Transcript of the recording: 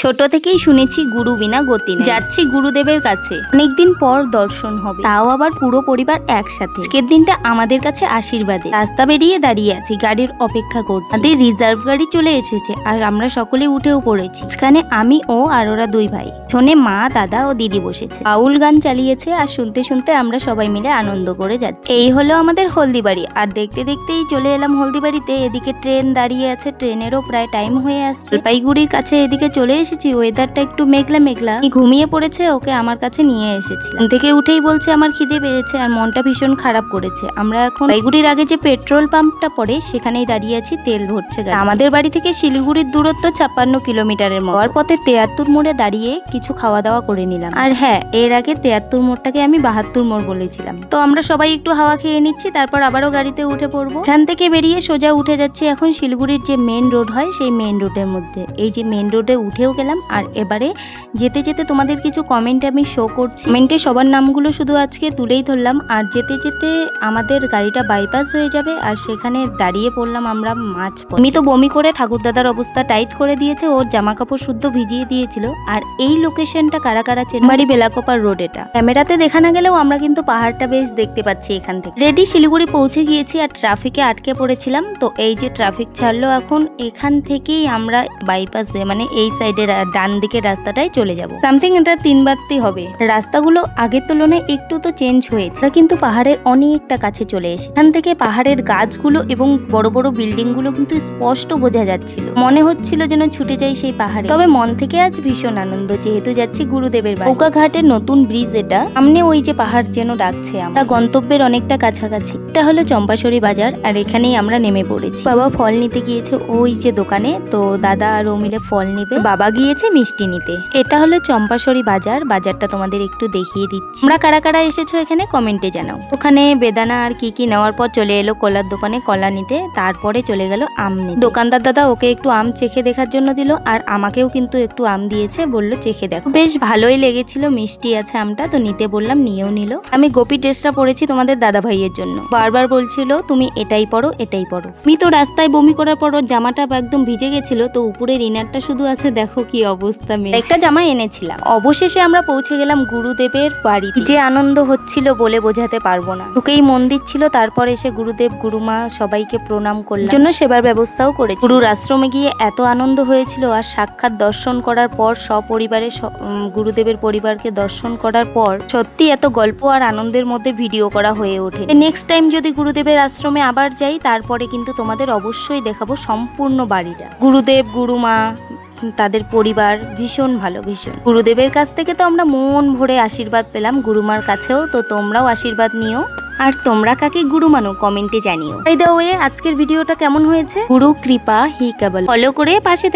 ছোট থেকেই শুনেছি গুরু বিনা গতি নেই। যাচ্ছি গুরুদেবের কাছে, অনেকদিন পর দর্শন হবে, তাও আবার পুরো পরিবার একসাথে। আজকের দিনটা আমাদের কাছে আশীর্বাদে। রাস্তা বেরিয়ে দাঁড়িয়ে আছি, গাড়ির অপেক্ষা করছি। আমাদের রিজার্ভ গাড়ি চলে এসেছে আর আমরা সকলে উঠেও পড়েছি। সেখানে আমি ও আর ওরা দুই ভাই, শোনে মা, দাদা ও দিদি বসেছে। বাউল গান চালিয়েছে আর শুনতে শুনতে আমরা সবাই মিলে আনন্দ করে যাচ্ছি। এই হলো আমাদের হলদিবাড়ি। আর দেখতে দেখতেই চলে এলাম হলদিবাড়িতে। এদিকে ট্রেন দাঁড়িয়ে আছে, ট্রেনেরও প্রায় টাইম হয়ে আসছে। জলপাইগুড়ির কাছে এদিকে চলে এসেছি। ওয়েদারটা একটু মেঘলা মেঘলা, ঘুমিয়ে পড়েছে, ওকে আমার কাছে নিয়ে এসেছি। থেকে উঠেই বলছে আমার খিদে পেয়েছে আর মনটা ভীষণ খারাপ করেছে। আমরা এখন জলপাইগুড়ির আগে যে পেট্রোল পাম্পটা পড়ে সেখানেই দাঁড়িয়ে আছি, তেল ভরছে গাড়ি। আমাদের বাড়ি থেকে শিলিগুড়ির দূরত্ব 56 কিলোমিটারের মতো। যাওয়ার পথে 73 মোড়ে দাঁড়িয়ে কিছু খাওয়া দাওয়া করে নিলাম। আর হ্যাঁ, এর আগে 73 মোড়টাকে আমি 72 মোড় বলেছিলাম। তো আমরা সবাই একটু হাওয়া খেয়ে নিচ্ছি, তারপর আবারও গাড়িতে উঠে পড়বো। এখান থেকে বেরিয়ে সোজা উঠে যাচ্ছি এখন শিলিগুড়ির যে মেন রোড হয় সেই মেন রোডের মধ্যে। এই যে মেন রোডে উঠেও গেলাম। আর এবারে যেতে যেতে তোমাদের কিছু কমেন্ট আমি শো করছি। কমেন্টে সবার নামগুলো শুধু আজকে তুলেই ধরলাম। আর যেতে যেতে আমাদের গাড়িটা বাইপাস হয়ে যাবে আর সেখানে দাঁড়িয়ে পড়লাম আমরা মাছ। আমি তো বমি করে ঠাকুরদাদার অবস্থা টাইট করে দিয়েছে, ওর জামা কাপড় শুদ্ধ ভিজিয়ে দিয়েছিল। আর এই লোকেশনটা কারা কারা চেন, বাড়ি বেলাকোপার রোড। এটা ক্যামেরাতে দেখা না গেলেও আমরা কিন্তু পাহাড়টা বেশ দেখতে পাচ্ছি এখান থেকে। রেডি শিলিগুড়ি পৌঁছে গিয়েছি আর ট্রাফিকে আটকে পড়েছিলাম। তো এই যে ট্রাফিক ছাড়লো এখন, এখান থেকেই আমরা বাইপাস হয়ে মানে এই সাইডের ডান দিকের রাস্তাটাই চলে যাব। সামথিং এটা 3 বারতি হবে। রাস্তাগুলো আগের তুলনায় একটু তো চেঞ্জ হয়েছে। আমরা কিন্তু পাহাড়ের অনেকটা কাছে চলে এসেছি। এখান থেকে পাহাড়ের গাছগুলো এবং বড় বড় বিল্ডিং গুলো কিন্তু স্পষ্ট বোঝা যাচ্ছিল। মনে হচ্ছিল যেন ছুটে যাই সেই পাহাড়ে। তবে মন থেকে আজ ভীষণ আনন্দ, যেহেতু যাচ্ছি গুরুদেবের বাড়ি। নৌকা ঘাটের নতুন ব্রিজ এটা, সামনে ওই যে পাহাড় যেন ডাকছে। আমরা গন্তব্যের অনেকটা কাছাকাছি। এটা হলো চম্পাশরী বাজার আর এখানেই আমরা নেমে পড়েছি। বাবা ফল নিতে গিয়েছে ওই যে দোকানে, তো দাদা আর ও মিলে ফল নিবে, বাবা গিয়েছে মিষ্টি নিতে। এটা হলো চম্পাশরী বাজার। বাজারটা তোমাদের একটু দেখিয়ে দিচ্ছি। আমরা কারা কারা এসেছো এখানে কমেন্টে জানাও। ওখানে বেদানা আর কি কি নেওয়ার পর চলে এলো কলার দোকানে কলা নিতে, তারপরে চলে গেল আম নিতে। দোকানদার দাদা ওকে একটু আম চেখে দেখার জন্য দিল আর আমাকেও কিন্তু একটু আম দিয়েছে, বললো চেখে দেখো। বেশ ভালোই লেগেছিল, মিষ্টি আছে আমটা, তো নিতে বললাম, নিয়েও নিল। আমি গোপী ড্রেসটা পরেছি তোমাদের দাদা ভাইয়ের জন্য। বারবার বলছিল তুমি এটাই পরো এটাই পরো। আমি তো রাস্তায় বমি করার পর জামাটা একদম ভিজে গেছিল, তো উপরের ইনারটা শুধু আছে, দেখো কি অবস্থা। একটা জামা এনেছিলাম। অবশেষে আমরা পৌঁছে গেলাম গুরুদেবের বাড়ি। যে আনন্দ হচ্ছিল বলে বোঝাতে পারবো না। ঢুকেই মন্দির ছিল, তারপর এসে গুরুদেব গুরুমা সবাইকে প্রণাম করলাম, জন্য সেবার ব্যবস্থাও করেছি। গুরুর আশ্রমে গিয়ে এত আনন্দ হয়েছিল আর সাক্ষাৎ দর্শন করার পর সপরিবারে গুরুদেবের পরিবারকে দর্শন করার পর সত্যি এত গল্প আর আনন্দের মধ্যে ভিডিও করা হয়ে ওঠে। নেক্সট টাইম যদি গুরুদেবের আশ্রমে আবার যাই, তারপরে কিন্তু তোমাদের অবশ্যই দেখাবো সম্পূর্ণ বাড়িটা। গুরুদেব গুরুমা তাদের পরিবার ভীষণ ভালো, ভীষণ। গুরুদেবের কাছ থেকে তো আমরা মন ভরে আশীর্বাদ পেলাম, গুরুমার কাছেও। তো তোমরাও আশীর্বাদ নিও। আর তোমরা কাকে গুরু মানো কমেন্টে জানিও। বাই দ্য ওয়ে, আজকের ভিডিওটা কেমন হয়েছে? গুরু কৃপা হি কেবল। ফলো করে পাশে